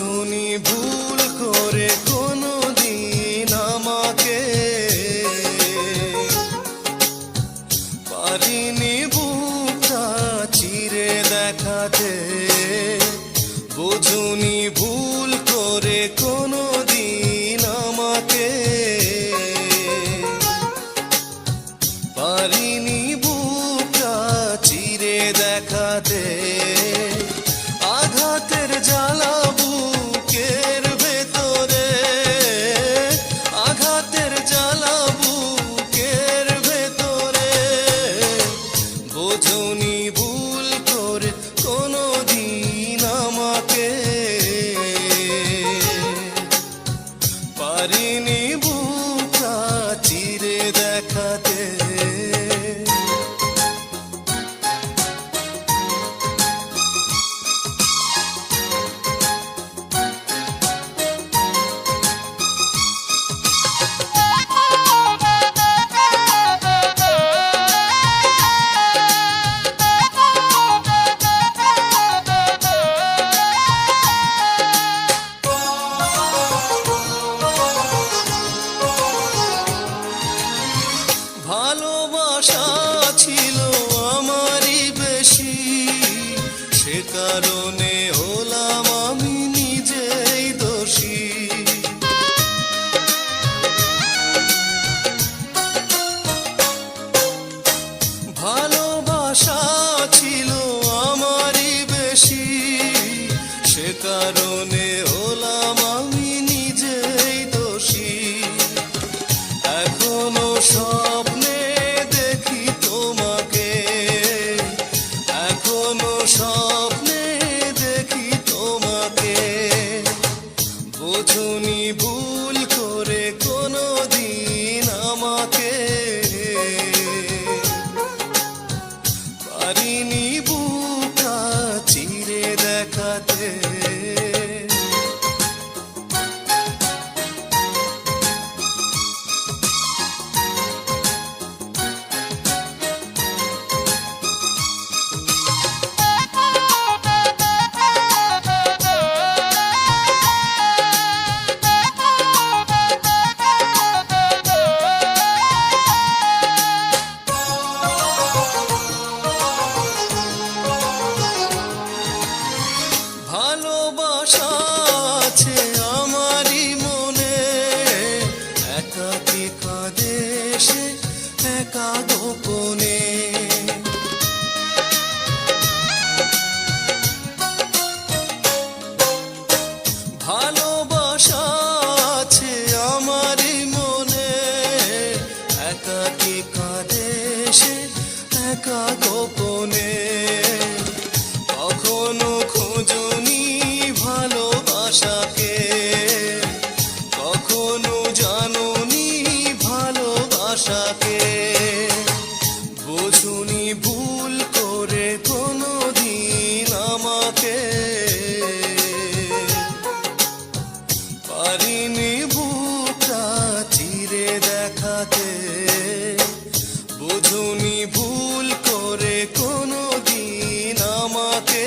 বোঝনি ভুল করে কোনো দিন আমাকে, পারিনি বুকটা চিরে দেখাতে। বোঝনি ভুল করে কোনো দিন আমাকে, পারিনি বুকটা চিরে দেখাতে। আঘাতের জ্বালা বুকের ভেতরে, আঘাতের জ্বালা বুকের ভেতরে। বোঝনি ভুল করে কোনো দিন আমাকে, পারিনি বুকটা চিরে দেখাতে। ভালোবাসা ছিল আমারই বেশি, সে কারণে হলাম আমি নিজেই দোষী। ভালোবাসা ছিল আমারই বেশি, সে কারণে হলাম আমি নিজেই দোষী। এখনো স্বপ্নে দেখি তোমাকে, এখনো স্বপ্নে দেখি তোমাকে। বোঝনি ভুল করে কোনো দিন আমাকে, পারিনি বুকটা চিরে দেখাতে। ভালোবাসা আছে আমারই মনে, একাকী কাঁদে সে একা গোপনে। ভালোবাসা আছে আমারই মনে, একাকী কাঁদে সে একা গোপনে। কখনো খোঁজনি ভালোবাসাকে, কখনো জানোনি ভালোবাসাকে। বোঝনি ভুল করে কোনো দিন আমাকে, পারিনি বুকটা চিরে দেখাতে। বোঝনি ভুল করে কোনো দিন আমাকে,